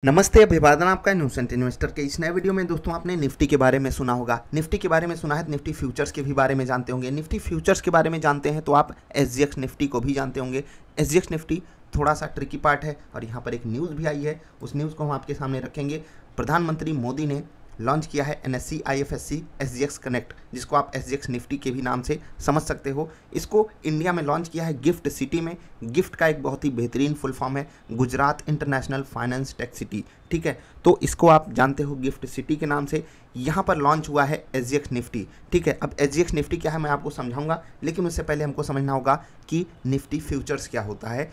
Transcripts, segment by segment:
नमस्ते, अभिवादन आपका इनोसेंट इन्वेस्टर के इस नए वीडियो में। दोस्तों, आपने निफ्टी के बारे में सुना होगा। निफ्टी के बारे में सुना है तो निफ्टी फ्यूचर्स के भी बारे में जानते होंगे। निफ्टी फ्यूचर्स के बारे में जानते हैं तो आप एसजीएक्स निफ्टी को भी जानते होंगे। एसजीएक्स निफ्टी थोड़ा सा ट्रिकी पार्ट है और यहाँ पर एक न्यूज़ भी आई है, उस न्यूज़ को हम आपके सामने रखेंगे। प्रधानमंत्री मोदी ने लॉन्च किया है एनएससी आईएफएससी एसजीएक्स कनेक्ट, जिसको आप एसजीएक्स निफ्टी के भी नाम से समझ सकते हो। इसको इंडिया में लॉन्च किया है गिफ्ट सिटी में। गिफ्ट का एक बहुत ही बेहतरीन फुल फॉर्म है Gujarat international finance tech city, ठीक है। तो इसको आप जानते हो गिफ्ट सिटी के नाम से। यहाँ पर लॉन्च हुआ है एसजीएक्स निफ्टी, ठीक है। अब एसजीएक्स निफ्टी क्या है मैं आपको समझाऊंगा, लेकिन उससे पहले हमको समझना होगा कि निफ्टी फ्यूचर्स क्या होता है।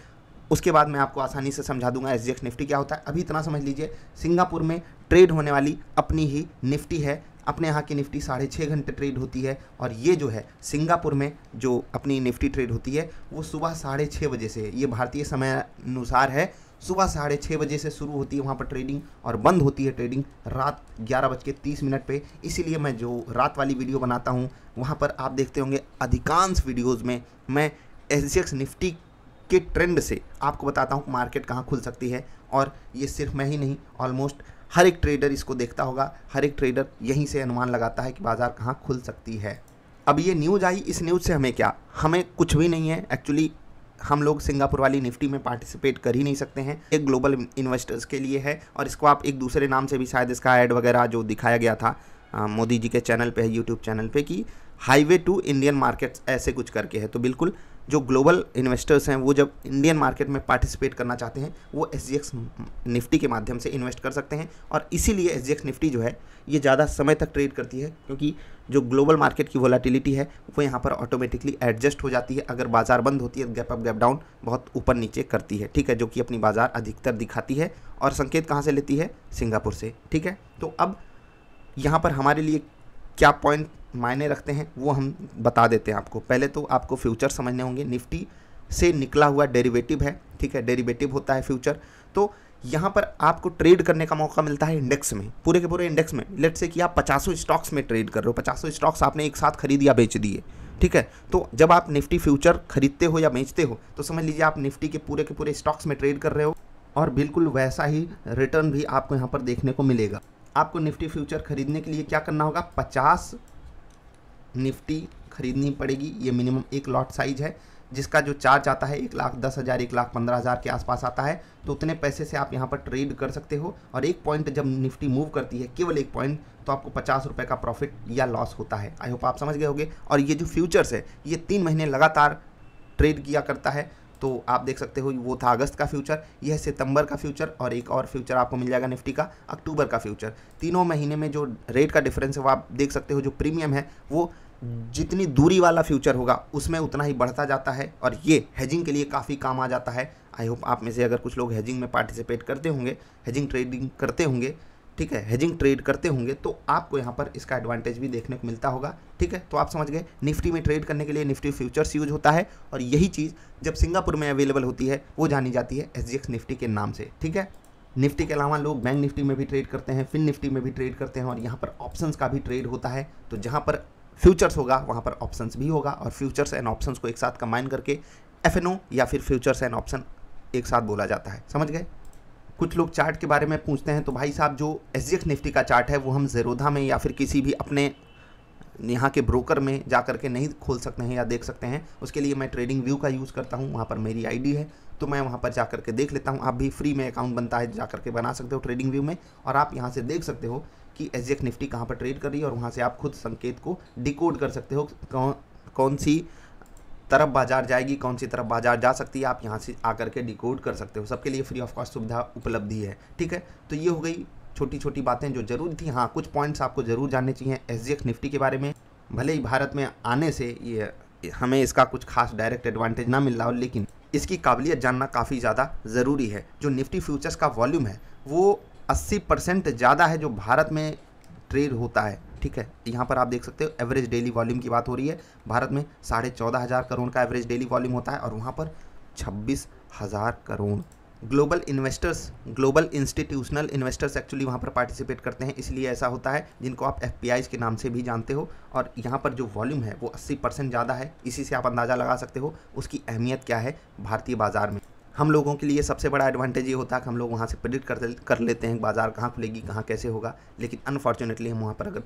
उसके बाद मैं आपको आसानी से समझा दूंगा एसजीएक्स निफ्टी क्या होता है। अभी इतना समझ लीजिए, सिंगापुर में ट्रेड होने वाली अपनी ही निफ्टी है। अपने यहाँ की निफ्टी 6.5 घंटे ट्रेड होती है और ये जो है सिंगापुर में जो अपनी निफ्टी ट्रेड होती है वो सुबह 6:30 बजे से, ये भारतीय समय अनुसार है, सुबह 6:30 बजे से शुरू होती है वहाँ पर ट्रेडिंग और बंद होती है ट्रेडिंग रात 11:30 पे। इसीलिए मैं जो रात वाली वीडियो बनाता हूँ वहाँ पर आप देखते होंगे अधिकांश वीडियोज़ में मैं एसजीएक्स निफ्टी के ट्रेंड से आपको बताता हूँ मार्केट कहाँ खुल सकती है। और ये सिर्फ मैं ही नहीं, ऑलमोस्ट हर एक ट्रेडर इसको देखता होगा। हर एक ट्रेडर यहीं से अनुमान लगाता है कि बाज़ार कहाँ खुल सकती है। अब ये न्यूज़ आई, इस न्यूज़ से हमें क्या, हमें कुछ भी नहीं है एक्चुअली। हम लोग सिंगापुर वाली निफ्टी में पार्टिसिपेट कर ही नहीं सकते हैं। एक ग्लोबल इन्वेस्टर्स के लिए है और इसको आप एक दूसरे नाम से भी, शायद इसका ऐड वगैरह जो दिखाया गया था मोदी जी के चैनल पे है, यूट्यूब चैनल पे, कि हाईवे टू इंडियन मार्केट्स ऐसे कुछ करके है। तो बिल्कुल जो ग्लोबल इन्वेस्टर्स हैं वो जब इंडियन मार्केट में पार्टिसिपेट करना चाहते हैं वो एसजीएक्स निफ्टी के माध्यम से इन्वेस्ट कर सकते हैं। और इसीलिए एसजीएक्स निफ्टी जो है ये ज़्यादा समय तक ट्रेड करती है, क्योंकि जो ग्लोबल मार्केट की वोलेटिलिटी है वो यहाँ पर ऑटोमेटिकली एडजस्ट हो जाती है। अगर बाजार बंद होती है गैप अप गैप डाउन बहुत ऊपर नीचे करती है, ठीक है, जो कि अपनी बाजार अधिकतर दिखाती है। और संकेत कहाँ से लेती है? सिंगापुर से, ठीक है। तो अब यहाँ पर हमारे लिए क्या पॉइंट मायने रखते हैं वो हम बता देते हैं आपको। पहले तो आपको फ्यूचर समझने होंगे। निफ्टी से निकला हुआ डेरिवेटिव है, ठीक है, डेरिवेटिव होता है फ्यूचर। तो यहाँ पर आपको ट्रेड करने का मौका मिलता है इंडेक्स में, पूरे के पूरे इंडेक्स में। लेट्स से कि आप 50 स्टॉक्स में ट्रेड कर रहे हो, 50 स्टॉक्स आपने एक साथ खरीद या बेच दिए, ठीक है। तो जब आप निफ्टी फ्यूचर खरीदते हो या बेचते हो तो समझ लीजिए आप निफ्टी के पूरे स्टॉक्स में ट्रेड कर रहे हो और बिल्कुल वैसा ही रिटर्न भी आपको यहाँ पर देखने को मिलेगा। आपको निफ्टी फ्यूचर खरीदने के लिए क्या करना होगा? 50 निफ्टी खरीदनी पड़ेगी। ये मिनिमम एक लॉट साइज है जिसका जो चार्ज आता है 1,10,000 1,15,000 के आसपास आता है। तो उतने पैसे से आप यहाँ पर ट्रेड कर सकते हो। और एक पॉइंट जब निफ्टी मूव करती है, केवल एक पॉइंट, तो आपको 50 रुपये का प्रॉफिट या लॉस होता है। आई होप आप समझ गए होंगे। और ये जो फ्यूचर्स है ये 3 महीने लगातार ट्रेड किया करता है। तो आप देख सकते हो वो था अगस्त का फ्यूचर, यह सितंबर का फ्यूचर और एक और फ्यूचर आपको मिल जाएगा निफ्टी का अक्टूबर का फ्यूचर। तीनों महीने में जो रेट का डिफरेंस है वो आप देख सकते हो। जो प्रीमियम है वो जितनी दूरी वाला फ्यूचर होगा उसमें उतना ही बढ़ता जाता है और ये हेजिंग के लिए काफ़ी काम आ जाता है। आई होप आप में से अगर कुछ लोग हेजिंग में पार्टिसिपेट करते होंगे, हेजिंग ट्रेडिंग करते होंगे, ठीक है, हेजिंग ट्रेड करते होंगे, तो आपको यहाँ पर इसका एडवांटेज भी देखने को मिलता होगा, ठीक है। तो आप समझ गए, निफ्टी में ट्रेड करने के लिए निफ्टी फ्यूचर्स यूज होता है और यही चीज़ जब सिंगापुर में अवेलेबल होती है वो जानी जाती है एसजीएक्स निफ्टी के नाम से, ठीक है। निफ्टी के अलावा लोग बैंक निफ्टी में भी ट्रेड करते हैं, फिन निफ्टी में भी ट्रेड करते हैं और यहाँ पर ऑप्शंस का भी ट्रेड होता है। तो जहाँ पर फ्यूचर्स होगा वहाँ पर ऑप्शंस भी होगा और फ्यूचर्स एंड ऑप्शंस को एक साथ कंबाइन करके एफएनओ या फिर फ्यूचर्स एंड ऑप्शन एक साथ बोला जाता है, समझ गए। कुछ लोग चार्ट के बारे में पूछते हैं, तो भाई साहब जो एसजीएक्स निफ्टी का चार्ट है वो हम ज़ेरोधा में या फिर किसी भी अपने यहाँ के ब्रोकर में जा करके नहीं खोल सकते हैं या देख सकते हैं। उसके लिए मैं ट्रेडिंग व्यू का यूज़ करता हूँ, वहाँ पर मेरी आईडी है तो मैं वहाँ पर जा करके देख लेता हूँ। आप भी फ्री में अकाउंट बनता है, जा करके बना सकते हो ट्रेडिंग व्यू में और आप यहाँ से देख सकते हो कि एसजीएक्स निफ्टी कहाँ पर ट्रेड कर रही है और वहाँ से आप खुद संकेत को डिकोड कर सकते हो। कौन सी तरफ बाजार जाएगी, कौन सी तरफ बाजार जा सकती है, आप यहाँ से आकर के डिकोड कर सकते हो। सबके लिए फ्री ऑफ कॉस्ट सुविधा उपलब्धि है, ठीक है। तो ये हो गई छोटी छोटी बातें जो जरूरी थी। हाँ, कुछ पॉइंट्स आपको जरूर जानने चाहिए एसजीएक्स निफ्टी के बारे में। भले ही भारत में आने से ये हमें इसका कुछ खास डायरेक्ट एडवांटेज ना मिल रहा हो, लेकिन इसकी काबिलियत जानना काफ़ी ज़्यादा ज़रूरी है। जो निफ्टी फ्यूचर्स का वॉल्यूम है वो 80% ज़्यादा है जो भारत में ट्रेड होता है, ठीक है। यहाँ पर आप देख सकते हो एवरेज डेली वॉल्यूम की बात हो रही है। भारत में 14,500 करोड़ का एवरेज डेली वॉल्यूम होता है और वहाँ पर 26,000 crore global investors, global institutional investors actually वहाँ पर पार्टिसिपेट करते हैं। इसलिए ऐसा होता है, जिनको आप एफपीआईज के नाम से भी जानते हो। और यहाँ पर जो वॉल्यूम है वो 80% ज़्यादा है। इसी से आप अंदाज़ा लगा सकते हो उसकी अहमियत क्या है भारतीय बाज़ार में। हम लोगों के लिए सबसे बड़ा एडवांटेज ये होता है कि हम लोग वहाँ से प्रेडिक्ट कर लेते हैं बाज़ार कहाँ खुलेगी, कहाँ कैसे होगा, लेकिन अनफॉर्चुनेटली हम वहाँ पर अगर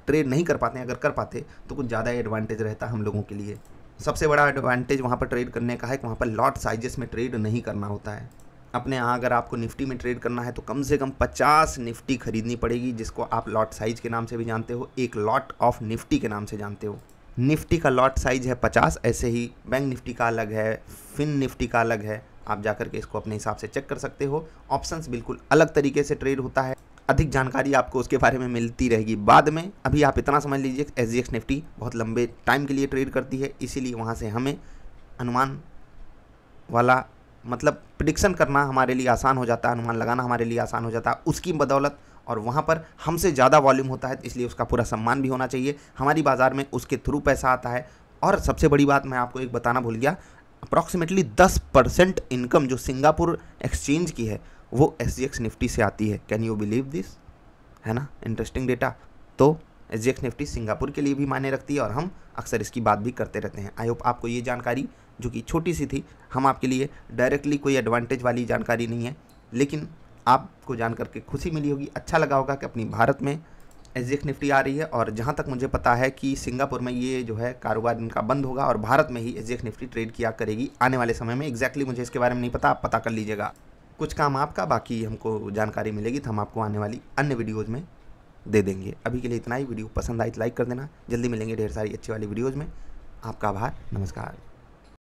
ट्रेड नहीं कर पाते हैं, अगर कर पाते तो कुछ ज़्यादा एडवांटेज रहता हम लोगों के लिए। सबसे बड़ा एडवांटेज वहाँ पर ट्रेड करने का है कि वहाँ पर लॉट साइजेस में ट्रेड नहीं करना होता है। अपने यहाँ अगर आपको निफ्टी में ट्रेड करना है तो कम से कम 50 निफ्टी खरीदनी पड़ेगी, जिसको आप लॉट साइज के नाम से भी जानते हो, एक लॉट ऑफ निफ्टी के नाम से जानते हो। निफ्टी का लॉट साइज है 50, ऐसे ही बैंक निफ्टी का अलग है, फिन निफ्टी का अलग है। आप जाकर के इसको अपने हिसाब से चेक कर सकते हो। ऑप्शंस बिल्कुल अलग तरीके से ट्रेड होता है। अधिक जानकारी आपको उसके बारे में मिलती रहेगी बाद में। अभी आप इतना समझ लीजिए SGX निफ्टी बहुत लंबे टाइम के लिए ट्रेड करती है, इसीलिए वहाँ से हमें अनुमान वाला मतलब प्रिडिक्शन करना हमारे लिए आसान हो जाता है, अनुमान लगाना हमारे लिए आसान हो जाता है उसकी बदौलत। और वहाँ पर हमसे ज़्यादा वॉल्यूम होता है, इसलिए उसका पूरा सम्मान भी होना चाहिए। हमारी बाज़ार में उसके थ्रू पैसा आता है। और सबसे बड़ी बात मैं आपको एक बताना भूल गया, अप्रॉक्सीमेटली 10% इनकम जो सिंगापुर एक्सचेंज की है वो SGX निफ्टी से आती है। Can you believe this? है ना इंटरेस्टिंग डेटा। तो SGX निफ्टी सिंगापुर के लिए भी मायने रखती है और हम अक्सर इसकी बात भी करते रहते हैं। आई होप आपको ये जानकारी जो कि छोटी सी थी, हम आपके लिए डायरेक्टली कोई एडवांटेज वाली जानकारी नहीं है, लेकिन आपको जान करके खुशी मिली होगी, अच्छा लगा होगा कि अपनी भारत में SGX निफ्टी आ रही है। और जहाँ तक मुझे पता है कि सिंगापुर में ये जो है कारोबार इनका बंद होगा और भारत में ही SGX निफ्टी ट्रेड किया करेगी आने वाले समय में। एग्जैक्टली मुझे इसके बारे में नहीं पता, आप पता कर लीजिएगा। कुछ काम आपका, बाकी हमको जानकारी मिलेगी तो हम आपको आने वाली अन्य वीडियोज़ में दे देंगे। अभी के लिए इतना ही। वीडियो पसंद आई तो लाइक कर देना। जल्दी मिलेंगे ढेर सारी अच्छी वाली वीडियोज़ में। आपका आभार, नमस्कार।